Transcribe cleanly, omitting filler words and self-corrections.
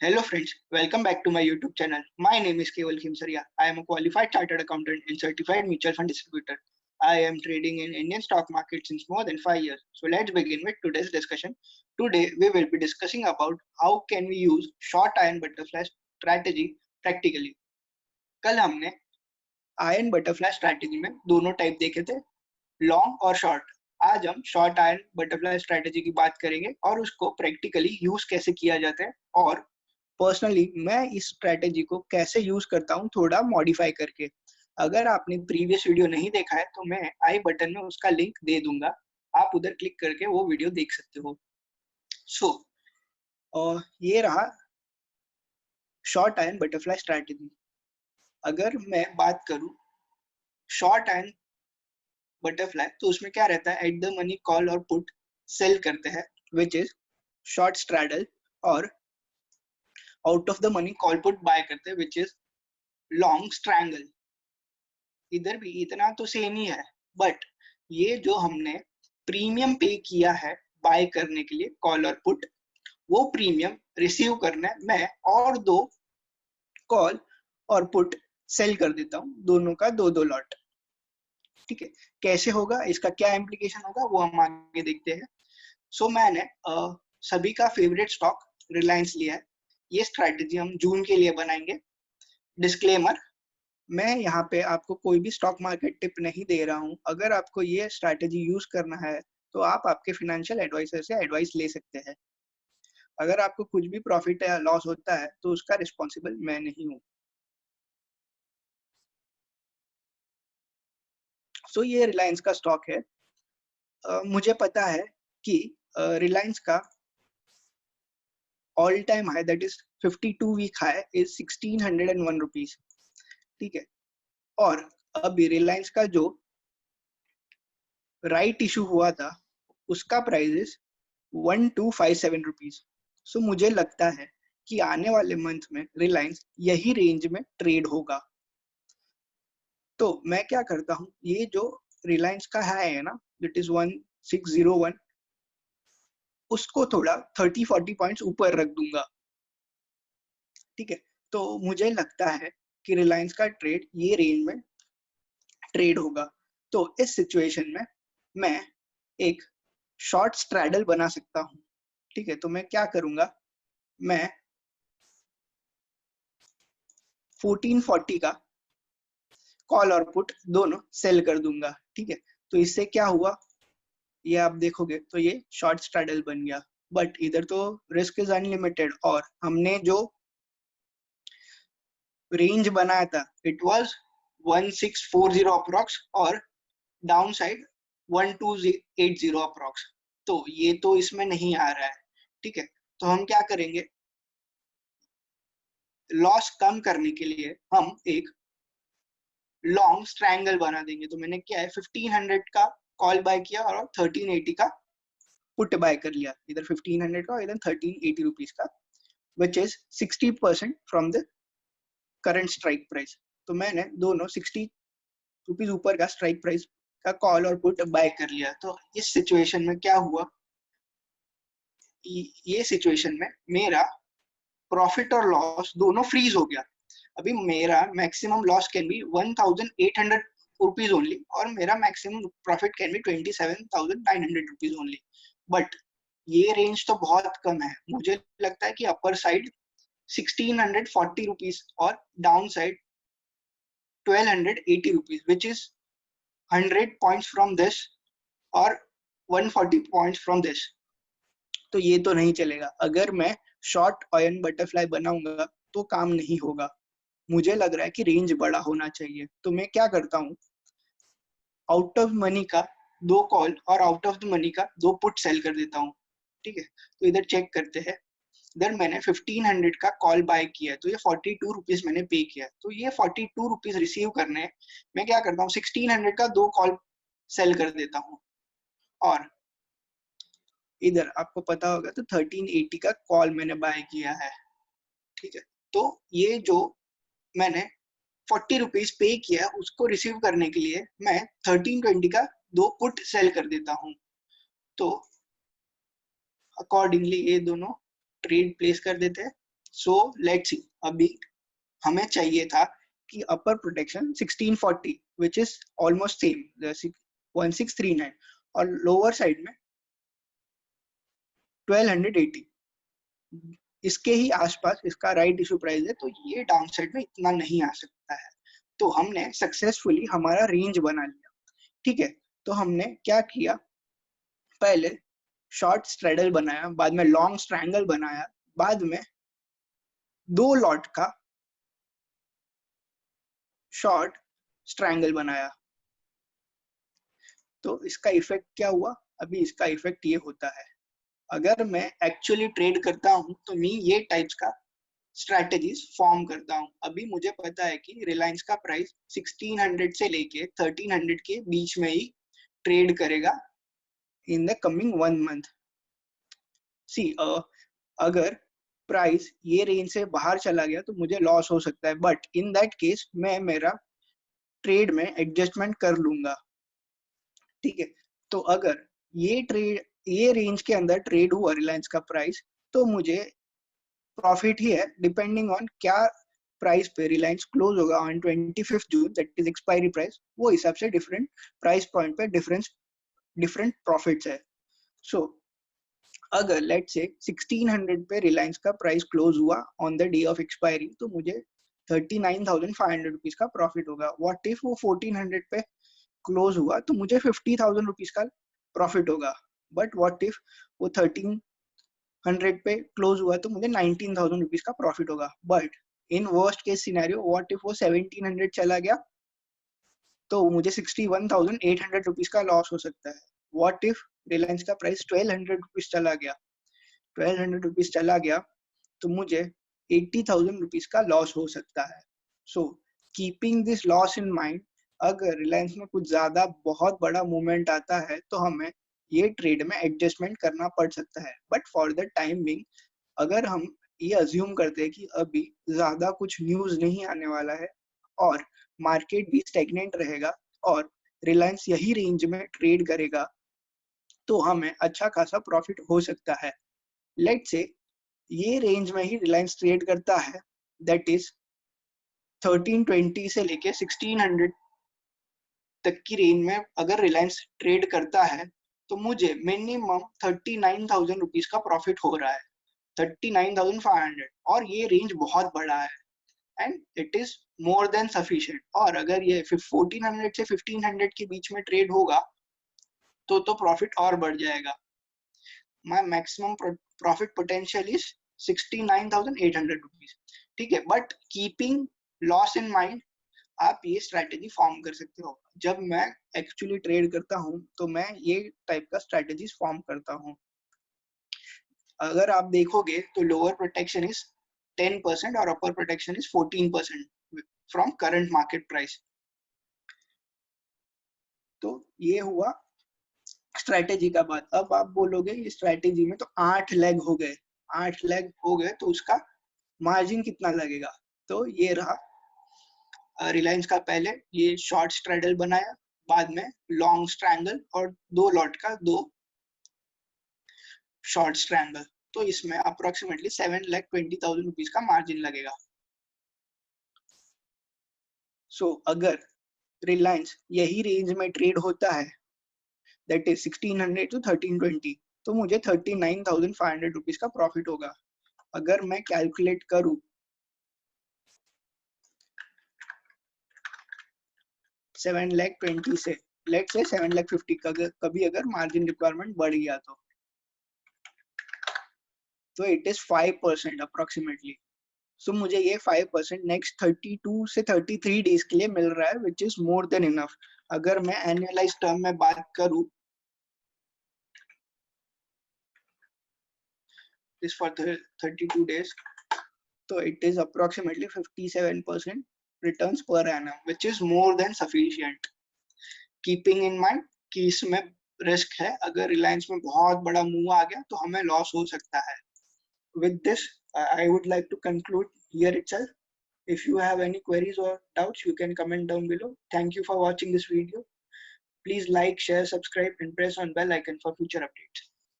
Hello friends, welcome back to my YouTube channel. My name is Keval Khimsaria. I am a qualified chartered accountant and certified mutual fund distributor. I am trading in Indian stock market since more than 5 years. So let's begin with today's discussion. Today we will be discussing about how can we use short iron butterfly strategy practically. कल हमने ion butterfly strategy में दोनों type देखे थे, long और short. आज हम short ion butterfly strategy की बात करेंगे और उसको प्रैक्टिकली यूज कैसे किया जाता है और पर्सनली मैं इस स्ट्रैटेजी को कैसे यूज करता हूँ थोड़ा मॉडिफाई करके. अगर आपने प्रीवियस वीडियो नहीं देखा है तो मैं आई बटन में उसका लिंक दे दूंगा, आप उधर क्लिक करके वो वीडियो देख सकते हो. ये रहा शॉर्ट आयन बटरफ्लाई स्ट्रैटेजी. अगर मैं बात करूं शॉर्ट आयन बटरफ्लाई तो उसमें क्या रहता है, एट द मनी कॉल और पुट सेल करते हैं विच इज शॉर्ट स्ट्रैडल, और out of the money call put buy करते हैं विच इज लॉन्ग स्ट्रैंगल. इधर भी इतना तो सेम ही है, बट ये जो हमने प्रीमियम पे किया है बाय करने के लिए कॉल और पुट, वो प्रीमियम रिसीव करने मैं और दो कॉल और पुट सेल कर देता हूँ, दोनों का दो दो लॉट. ठीक है, कैसे होगा, इसका क्या इम्प्लीकेशन होगा वो हम आगे देखते हैं. मैंने सभी का फेवरेट स्टॉक रिलायंस लिया है. ये स्ट्रैटेजी हम जून के लिए बनाएंगे. डिस्क्लेमर, मैं यहाँ पे आपको कोई भी स्टॉक मार्केट टिप नहीं दे रहा हूँ. अगर आपको ये स्ट्रैटेजी यूज करना है तो आप आपके फाइनेंशियल एडवाइजर से एडवाइस ले सकते हैं. अगर आपको कुछ भी प्रॉफिट या लॉस होता है तो उसका रिस्पॉन्सिबल मैं नहीं हूँ. ये रिलायंस का स्टॉक है. मुझे पता है कि रिलायंस का all time high that is 52 week high is 1601 rupees. ठीक है, और अभी रिलायंस का जो राइट इशू हुआ था उसका प्राइस इज 1257 रुपीज. मुझे लगता है कि आने वाले मंथ में रिलायंस यही रेंज में ट्रेड होगा. तो मैं क्या करता हूँ, ये जो रिलायंस का है ना दैट इज 1601, उसको थोड़ा 30-40 पॉइंट्स ऊपर रख दूंगा. ठीक है, तो मुझे लगता है कि रिलायंस का ट्रेड ये रेंज में ट्रेड होगा. तो इस सिचुएशन में मैं एक शॉर्ट स्ट्रैडल बना सकता हूँ. ठीक है, तो मैं क्या करूंगा, मैं 1440 का कॉल और पुट दोनों सेल कर दूंगा. ठीक है, तो इससे क्या हुआ, ये आप देखोगे तो ये शॉर्ट स्ट्रैडल बन गया. बट इधर तो रिस्क इज अनलिमिटेड और हमने जो रेंज बनाया था इट वाज 1640 अप्रॉक्स और डाउन साइड 1280 अप्रॉक्स. तो ये तो इसमें नहीं आ रहा है. ठीक है, तो हम क्या करेंगे, लॉस कम करने के लिए हम एक लॉन्ग स्ट्रैंगल बना देंगे. तो मैंने क्या है, 1500 का कॉल बाय किया और 1380 का पुट बाय कर लिया. इधर 1500 का और इधर 1380 रुपीज का, which is 60% from the current strike price. तो मैंने दोनों 60 रुपीज ऊपर का स्ट्राइक प्राइस का कॉल और पुट बाय कर लिया. तो इस सिचुएशन में क्या हुआ, ये सिचुएशन में मेरा प्रॉफिट और लॉस दोनों फ्रीज हो गया. अभी मेरा maximum loss can be 1800 rupees only और मेरा maximum profit can be 27,900 rupees only. But ये रेंज तो बहुत कम है. मुझे लगता है कि अपर साइड 1640 रुपीज और down side 1280 rupees which is 100 points from this और 140 पॉइंट्स फ्रॉम दिस. तो ये तो नहीं चलेगा. अगर मैं शॉर्ट आयन बटरफ्लाई बनाऊंगा तो काम नहीं होगा. मुझे लग रहा है कि रेंज बड़ा होना चाहिए. तो मैं क्या करता हूँ, आउट ऑफ मनी का दो कॉल और आउट ऑफ द मनी का दो पुट सेल कर देता हूँ. ठीक है, तो इधर चेक करते हैं. इधर मैंने 1500 का कॉल बाय किया तो ये 42 रुपीज मैंने पे किया. तो ये 42 रुपीज रिसीव करने मैं क्या करता हूँ, 1600 का दो कॉल सेल कर देता हूँ. और इधर आपको पता होगा तो 1380 का कॉल मैंने बाय किया है. ठीक है, तो ये जो मैंने 40 रुपीज पे किया उसको रिसीव करने के लिए मैं 1320 का दो पुट सेल कर देता हूँ. तो अकॉर्डिंगली ये दोनों ट्रेड प्लेस कर देते हैं सो लेट्स सी, अभी हमें चाहिए था कि upper protection 1640 which is almost same 1639 और लोअर साइड में 1280, इसके ही आसपास इसका राइट इशू प्राइस है, तो ये डाउन साइड में इतना नहीं आ सकता है। तो हमने सक्सेसफुली हमारा रेंज बना लिया। ठीक है, तो हमने क्या किया, पहले शॉर्ट स्ट्रेडल बनाया, बाद में लॉन्ग स्ट्रैंगल बनाया, बाद में 2 लॉट का शॉर्ट स्ट्रैंगल बनाया। तो इसका इफेक्ट क्या हुआ, अभी इसका इफेक्ट ये होता है, अगर मैं एक्चुअली ट्रेड करता हूं तो मैं ये टाइप्स का स्ट्रैटेजीज फॉर्म करता हूं। अभी मुझे पता है कि रिलायंस का प्राइस 1600 से लेके 1300 के बीच में ही ट्रेड करेगा इन द कमिंग 1 मंथ। सी अगर प्राइस ये रेंज से बाहर चला गया तो मुझे लॉस हो सकता है, बट इन दैट केस मैं मेरा ट्रेड में एडजस्टमेंट कर लूंगा। ठीक है, तो अगर ये रेंज के अंदर ट्रेड हुआ रिलायंस का प्राइस, तो मुझे प्रॉफिट ही है, डिपेंडिंग ऑन क्या प्राइस पे रिलायंस क्लोज होगा on 25 June, that is expiry price, वो हिसाब से डिफरेंट प्राइस पॉइंट पे डिफरेंट प्रॉफिट्स है। सो अगर लेट से 1600 पे रिलायंस का प्राइस क्लोज हुआ on the day of expiry, तो मुझे 39,500 रुपीज का प्रॉफिट होगा। व्हाट इफ वो 1400 पे क्लोज हुआ तो मुझे 50,000 रुपीज का प्रॉफिट होगा। बट व्हाट इफ वो 1300 पे क्लोज हुआ तो मुझे 19,000 रुपीज का प्रॉफिट होगा। But in worst case scenario, what if वो 1700 चला गया तो मुझे 61,800 रुपीज का लॉस हो सकता है। व्हाट इफ रिलायंस का प्राइस 1200 रुपीज चला गया, 1200 रुपीज चला गया तो मुझे 80,000 रुपीज का लॉस हो सकता है। So keeping this loss in mind, अगर रिलायंस में कुछ ज्यादा बहुत बड़ा मूवमेंट आता है तो हमें ये ट्रेड में एडजस्टमेंट करना पड़ सकता है। But for the time being, अगर हम ये अज्यूम करते हैं कि अभी ज्यादा कुछ न्यूज नहीं आने वाला है और मार्केट भी स्टेगनेंट रहेगा और रिलायंस यही रेंज में ट्रेड करेगा, तो हमें अच्छा खासा प्रॉफिट हो सकता है। लेट्स से ये रेंज में ही रिलायंस ट्रेड करता है, दैट इज 1320 से लेके 1600 तक की रेंज में अगर रिलायंस ट्रेड करता है तो मुझे मिनिमम 39,000 रुपीज का प्रॉफिट हो रहा है, 39,500, और ये रेंज बहुत बड़ा है and it is more than sufficient. और अगर ये 1400 से 1500 के बीच में ट्रेड होगा तो प्रॉफिट और बढ़ जाएगा। My maximum profit potential is 69,800 rupees. ठीक है, but keeping loss in mind, आप ये स्ट्रैटेजी फॉर्म कर सकते हो। जब मैं एक्चुअली ट्रेड करता हूँ तो मैं ये टाइप का स्ट्रैटेजीज फॉर्म करता हूँ। अगर आप देखोगे तो लोअर प्रोटेक्शन इज 10% और upper protection is 14% from current market price. तो ये हुआ स्ट्रैटेजी का बात। अब आप बोलोगे ये स्ट्रैटेजी में तो 8 लेग हो गए, 8 लेग हो गए तो उसका मार्जिन कितना लगेगा। तो ये रहा रिलायंस का, पहले ये शॉर्ट स्ट्रेडल बनाया, बाद में लॉन्ग स्ट्रैंगल और 2 लॉट का 2 शॉर्ट स्ट्रैंगल, तो इसमें अप्रोक्सीमेटली 7,20,000 रुपीज का मार्जिन लगेगा। सो अगर रिलायंस यही रेंज में ट्रेड होता है, दैट इज 1600 to 1320, तो मुझे 39,500 रुपीज का प्रॉफिट होगा। अगर मैं कैलकुलेट करूं 7,20,000 से, लेट से 7,50,000 कभी अगर मार्जिन रिक्वायरमेंट बढ़ गया तो इट इज 5% अप्रोक्सीमेटली। सो मुझे ये 5% नेक्स्ट 32 से 33 डेज के लिए मिल रहा है, which is more than enough. अगर मैं एनुअलाइज टर्म में बात करूं, इस फॉर 32 days, तो it is approximately 57% returns per annum, which is more than sufficient. Keeping in mind कि इसमें रिस्क है, अगर रिलायंस में बहुत बड़ा मूव आ गया तो हमें लॉस हो सकता है। With this, I would like to conclude here itself. If you have any queries or doubts, you can comment down below. Thank you for watching this video. Please like, share, subscribe, and press on bell icon for future updates.